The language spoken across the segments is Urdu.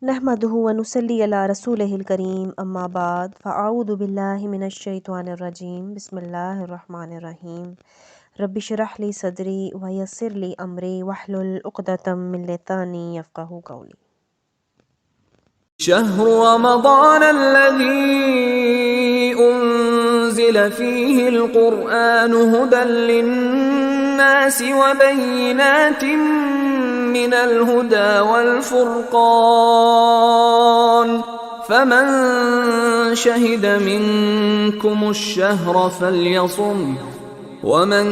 نحمده ونصلي على رسوله الكريم اما بعد فاعوذ بالله من الشیطان الرجیم بسم اللہ الرحمن الرحیم رب اشرح لي صدری ويسر لي امری واحلل عقدة من لسانی یفقهوا قولی۔ شهر رمضان الذي أنزل فيه القرآن هدى للناس وبينات من الهدى والفرقان فمن شهد منكم الشهر فليصم ومن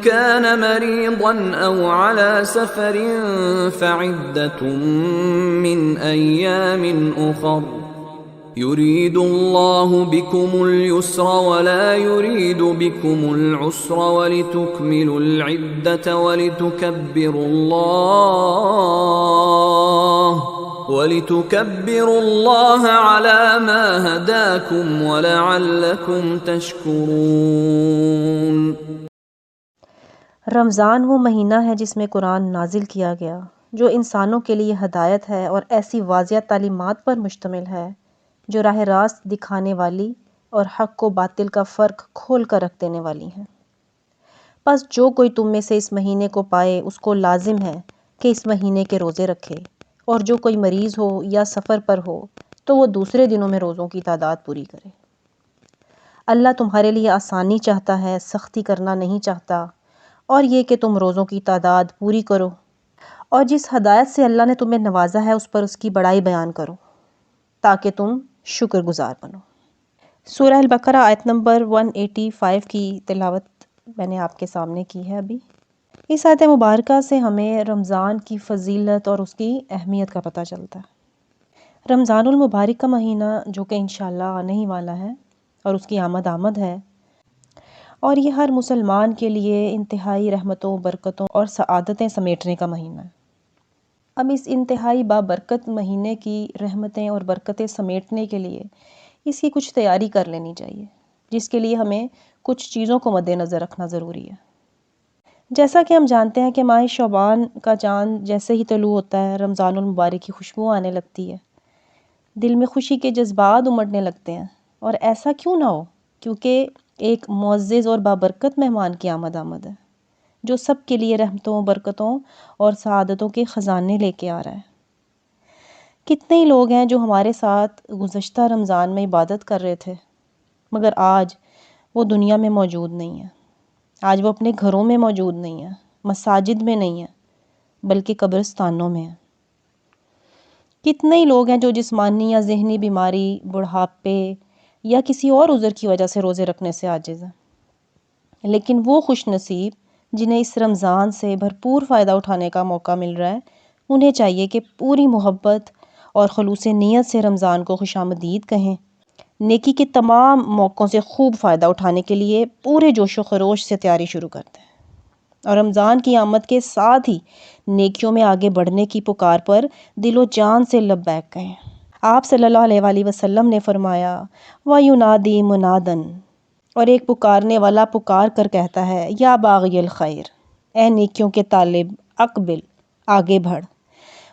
كان مريضا أو على سفر فعدة من أيام أخر يريد الله بكم اليسر ولا يريد بكم العسر ولتكملوا العدة ولتكبروا الله على ما هداكم ولعلكم تشكرون۔ رمضان وہ مہینہ ہے جس میں قرآن نازل کیا گیا، جو انسانوں کے لیے ہدایت ہے اور ایسی واضح تعلیمات پر مشتمل ہے جو راہ راست دکھانے والی اور حق و باطل کا فرق کھول کر رکھ دینے والی ہیں۔ پس جو کوئی تم میں سے اس مہینے کو پائے اس کو لازم ہے کہ اس مہینے کے روزے رکھے، اور جو کوئی مریض ہو یا سفر پر ہو تو وہ دوسرے دنوں میں روزوں کی تعداد پوری کرے۔ اللہ تمہارے لیے آسانی چاہتا ہے، سختی کرنا نہیں چاہتا، اور یہ کہ تم روزوں کی تعداد پوری کرو، اور جس ہدایت سے اللہ نے تمہیں نوازا ہے اس پر اس کی بڑائی بیان کرو تاکہ تم شکر گزار بنو۔ سورہ البقرہ آیت نمبر 185 کی تلاوت میں نے آپ کے سامنے کی ہے ابھی۔ اس آیت مبارکہ سے ہمیں رمضان کی فضیلت اور اس کی اہمیت کا پتہ چلتا ہے۔ رمضان المبارک کا مہینہ جو کہ انشاءاللہ آنے ہی والا ہے اور اس کی آمد ہے، اور یہ ہر مسلمان کے لیے انتہائی رحمتوں، برکتوں اور سعادتیں سمیٹنے کا مہینہ ہے۔ اب اس انتہائی بابرکت مہینے کی رحمتیں اور برکتیں سمیٹنے کے لیے اس کی کچھ تیاری کر لینی چاہیے، جس کے لیے ہمیں کچھ چیزوں کو مد نظر رکھنا ضروری ہے۔ جیسا کہ ہم جانتے ہیں کہ ماہ شعبان کا چاند جیسے ہی طلوع ہوتا ہے، رمضان المبارک کی خوشبو آنے لگتی ہے، دل میں خوشی کے جذبات امڑنے لگتے ہیں، اور ایسا کیوں نہ ہو کیونکہ ایک معزز اور بابرکت مہمان کی آمد ہے جو سب کے لیے رحمتوں، برکتوں اور سعادتوں کے خزانے لے کے آ رہا ہے۔ کتنے ہی لوگ ہیں جو ہمارے ساتھ گزشتہ رمضان میں عبادت کر رہے تھے مگر آج وہ دنیا میں موجود نہیں ہیں، آج وہ اپنے گھروں میں موجود نہیں ہیں، مساجد میں نہیں ہیں، بلکہ قبرستانوں میں ہیں۔ کتنے ہی لوگ ہیں جو جسمانی یا ذہنی بیماری، بڑھاپے یا کسی اور عذر کی وجہ سے روزے رکھنے سے عاجز ہیں، لیکن وہ خوش نصیب جنہیں اس رمضان سے بھرپور فائدہ اٹھانے کا موقع مل رہا ہے، انہیں چاہیے کہ پوری محبت اور خلوص نیت سے رمضان کو خوش آمدید کہیں، نیکی کے تمام موقعوں سے خوب فائدہ اٹھانے کے لیے پورے جوش و خروش سے تیاری شروع کرتے ہیں، اور رمضان کی آمد کے ساتھ ہی نیکیوں میں آگے بڑھنے کی پکار پر دل و جان سے لبیک کہیں۔ آپ صلی اللہ علیہ وآلہ وسلم نے فرمایا وَيُنَادِي مُنَادًا، اور ایک پکارنے والا پکار کر کہتا ہے یا باغی الخیر، اے نیکیوں کے طالب اقبل، آگے بڑھ،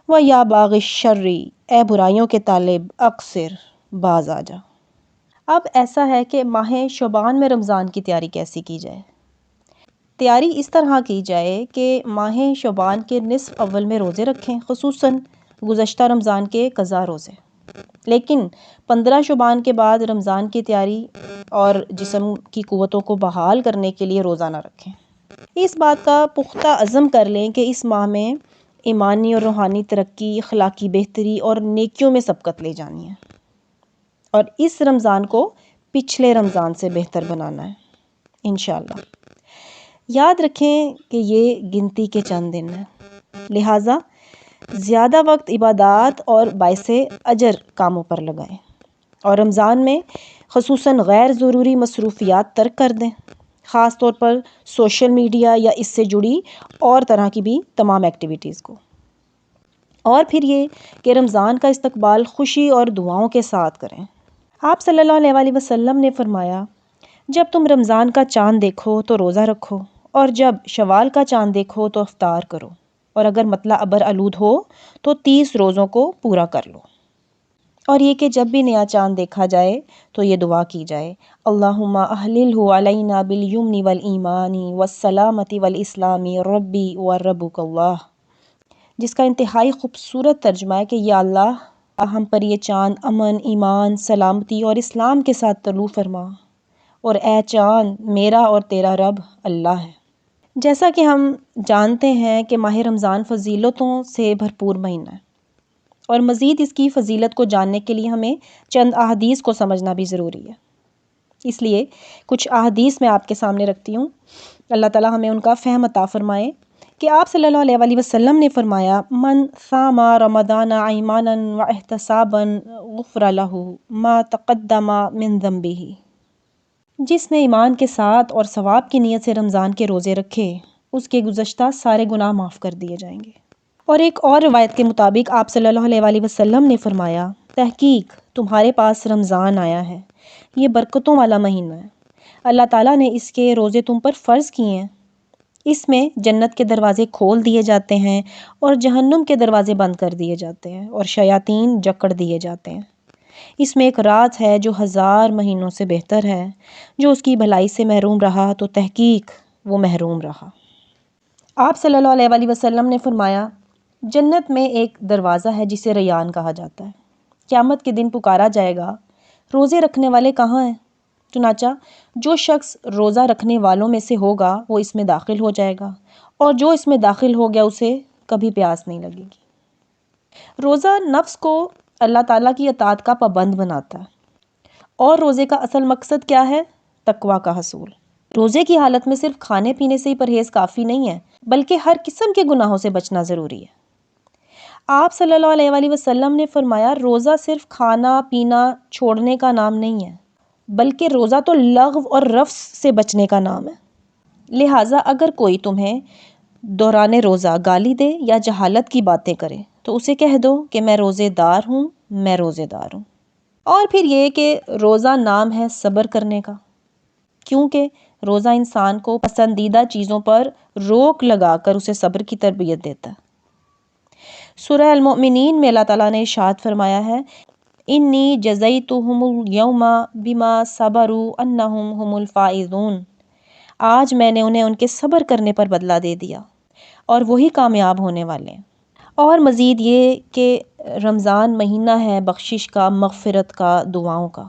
وَيَا باغی الشر، اے برائیوں کے طالب اقصر، باز آ جا۔ اب ایسا ہے کہ ماہ شعبان میں رمضان کی تیاری کیسی کی جائے؟ تیاری اس طرح کی جائے کہ ماہ شعبان کے نصف اول میں روزے رکھیں، خصوصاً گزشتہ رمضان کے قضا روزے، لیکن 15 شعبان کے بعد رمضان کی تیاری اور جسم کی قوتوں کو بحال کرنے کے لیے روزہ نہ رکھیں۔ اس بات کا پختہ عزم کر لیں کہ اس ماہ میں ایمانی اور روحانی ترقی، اخلاقی بہتری اور نیکیوں میں سبقت لے جانی ہے، اور اس رمضان کو پچھلے رمضان سے بہتر بنانا ہے انشاءاللہ۔ یاد رکھیں کہ یہ گنتی کے چند دن ہیں، لہٰذا زیادہ وقت عبادات اور باعث اجر کاموں پر لگائیں، اور رمضان میں خصوصاً غیر ضروری مصروفیات ترک کر دیں، خاص طور پر سوشل میڈیا یا اس سے جڑی اور طرح کی بھی تمام ایکٹیویٹیز کو۔ اور پھر یہ کہ رمضان کا استقبال خوشی اور دعاؤں کے ساتھ کریں۔ آپ صلی اللہ علیہ وآلہ وسلم نے فرمایا جب تم رمضان کا چاند دیکھو تو روزہ رکھو، اور جب شوال کا چاند دیکھو تو افطار کرو، اور اگر مطلع ابر آلود ہو تو 30 روزوں کو پورا کر لو۔ اور یہ کہ جب بھی نیا چاند دیکھا جائے تو یہ دعا کی جائے، اللہم احللہ علینا بالیمن والایمان والسلامۃ والاسلام ربی وربک اللہ، جس کا انتہائی خوبصورت ترجمہ ہے کہ یا اللہ ہم پر یہ چاند امن، ایمان، سلامتی اور اسلام کے ساتھ طلوع فرما، اور اے چاند میرا اور تیرا رب اللہ ہے۔ جیسا کہ ہم جانتے ہیں کہ ماہ رمضان فضیلتوں سے بھرپور مہینہ ہے، اور مزید اس کی فضیلت کو جاننے کے لیے ہمیں چند احادیث کو سمجھنا بھی ضروری ہے۔ اس لیے کچھ احادیث میں آپ کے سامنے رکھتی ہوں، اللہ تعالیٰ ہمیں ان کا فہم عطا فرمائے کہ آپ صلی اللہ علیہ وسلم نے فرمایا، من صام رمضان ایمانا واحتسابا غفر لہ ما تقدم من ذنبہ، جس نے ایمان کے ساتھ اور ثواب کی نیت سے رمضان کے روزے رکھے اس کے گزشتہ سارے گناہ معاف کر دیے جائیں گے۔ اور ایک اور روایت کے مطابق آپ صلی اللہ علیہ وسلم نے فرمایا، تحقیق تمہارے پاس رمضان آیا ہے، یہ برکتوں والا مہینہ ہے، اللہ تعالیٰ نے اس کے روزے تم پر فرض کیے ہیں، اس میں جنت کے دروازے کھول دیے جاتے ہیں اور جہنم کے دروازے بند کر دیے جاتے ہیں اور شیاطین جکڑ دیے جاتے ہیں، اس میں ایک رات ہے جو 1000 مہینوں سے بہتر ہے، جو اس کی بھلائی سے محروم رہا تو تحقیق وہ محروم رہا۔ آپ صلی اللہ علیہ وسلم نے فرمایا، جنت میں ایک دروازہ ہے جسے ریان کہا جاتا ہے، قیامت کے دن پکارا جائے گا، روزے رکھنے والے کہاں ہیں؟ چنانچہ جو شخص روزہ رکھنے والوں میں سے ہوگا وہ اس میں داخل ہو جائے گا، اور جو اس میں داخل ہو گیا اسے کبھی پیاس نہیں لگے گی۔ روزہ نفس کو اللہ تعالیٰ کی اطاعت کا پابند بناتا ہے، اور روزے کا اصل مقصد کیا ہے؟ تقویٰ کا حصول۔ روزے کی حالت میں صرف کھانے پینے سے ہی پرہیز کافی نہیں ہے، بلکہ ہر قسم کے گناہوں سے بچنا ضروری ہے۔ آپ صلی اللہ علیہ وسلم نے فرمایا، روزہ صرف کھانا پینا چھوڑنے کا نام نہیں ہے، بلکہ روزہ تو لغو اور رفث سے بچنے کا نام ہے۔ لہٰذا اگر کوئی تمہیں دوران روزہ گالی دے یا جہالت کی باتیں کرے تو اسے کہہ دو کہ میں روزے دار ہوں، میں روزے دار ہوں۔ اور پھر یہ کہ روزہ نام ہے صبر کرنے کا، کیونکہ روزہ انسان کو پسندیدہ چیزوں پر روک لگا کر اسے صبر کی تربیت دیتا ہے۔ سورہ المؤمنین میں اللہ تعالیٰ نے ارشاد فرمایا ہے، انی جزیتہم الیوم بما صبروا انہم هم الفائزون، آج میں نے انہیں ان کے صبر کرنے پر بدلہ دے دیا اور وہی کامیاب ہونے والے ہیں۔ اور مزید یہ کہ رمضان مہینہ ہے بخشش کا، مغفرت کا، دعاؤں کا۔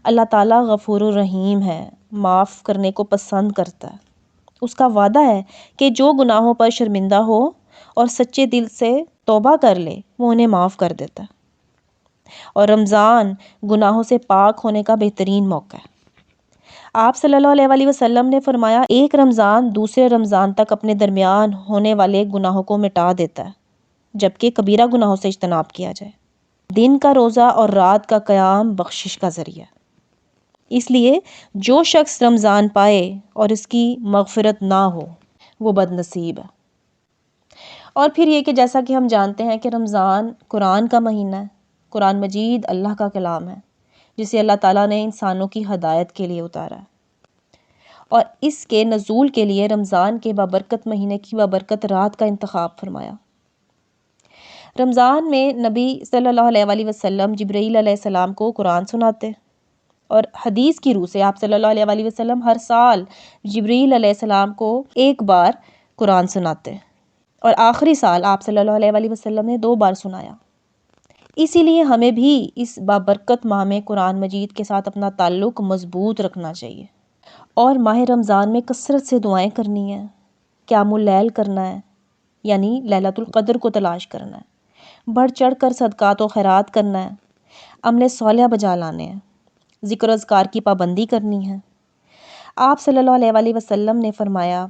اللہ تعالیٰ غفور الرحیم ہے، معاف کرنے کو پسند کرتا ہے۔ اس کا وعدہ ہے کہ جو گناہوں پر شرمندہ ہو اور سچے دل سے توبہ کر لے وہ انہیں معاف کر دیتا ہے، اور رمضان گناہوں سے پاک ہونے کا بہترین موقع ہے۔ آپ صلی اللہ علیہ وسلم نے فرمایا، ایک رمضان دوسرے رمضان تک اپنے درمیان ہونے والے گناہوں کو مٹا دیتا ہے، جبکہ کبیرہ گناہوں سے اجتناب کیا جائے۔ دن کا روزہ اور رات کا قیام بخشش کا ذریعہ، اس لیے جو شخص رمضان پائے اور اس کی مغفرت نہ ہو وہ بد نصیب ہے۔ اور پھر یہ کہ جیسا کہ ہم جانتے ہیں کہ رمضان قرآن کا مہینہ ہے، قرآن مجید اللہ کا کلام ہے جسے اللہ تعالیٰ نے انسانوں کی ہدایت کے لیے اتارا ہے، اور اس کے نزول کے لیے رمضان کے بابرکت مہینے کی بابرکت رات کا انتخاب فرمایا۔ رمضان میں نبی صلی اللہ علیہ وسلم جبرائیل علیہ السلام کو قرآن سناتے، اور حدیث کی روح سے آپ صلی اللہ علیہ وسلم ہر سال جبرائیل علیہ السلام کو ایک بار قرآن سناتے، اور آخری سال آپ صلی اللہ علیہ وسلم نے 2 بار سنایا۔ اسی لیے ہمیں بھی اس بابرکت ماہ میں قرآن مجید کے ساتھ اپنا تعلق مضبوط رکھنا چاہیے، اور ماہ رمضان میں کثرت سے دعائیں کرنی ہیں، قیام اللیل کرنا ہے، یعنی لیلۃ القدر کو تلاش کرنا ہے، بڑھ چڑھ کر صدقات و خیرات کرنا ہے، عمل صالح بجا لانے ہیں، ذکر و اذکار کی پابندی کرنی ہے۔ آپ صلی اللہ علیہ وسلم نے فرمایا،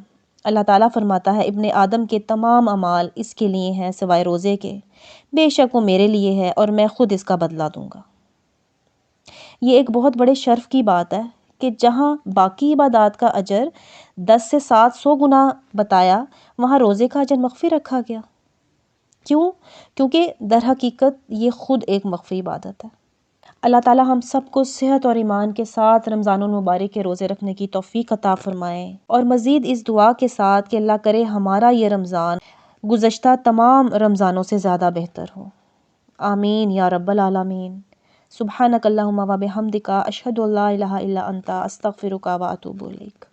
اللہ تعالیٰ فرماتا ہے، ابن آدم کے تمام اعمال اس کے لیے ہیں سوائے روزے کے، بے شک وہ میرے لیے ہے اور میں خود اس کا بدلہ دوں گا۔ یہ ایک بہت بڑے شرف کی بات ہے کہ جہاں باقی عبادات کا اجر 10 سے 700 گنا بتایا، وہاں روزے کا اجر مخفی رکھا گیا۔ کیوں؟ کیونکہ در حقیقت یہ خود ایک مخفی عبادت ہے۔ اللہ تعالیٰ ہم سب کو صحت اور ایمان کے ساتھ رمضان المبارک کے روزے رکھنے کی توفیق عطا فرمائے، اور مزید اس دعا کے ساتھ کہ اللہ کرے ہمارا یہ رمضان گزشتہ تمام رمضانوں سے زیادہ بہتر ہو۔ آمین یا رب العالمین۔ سبحانک اللہم و بحمدک، اشہد ان لا الہ الا انت، استغفرک و اتوب الیک۔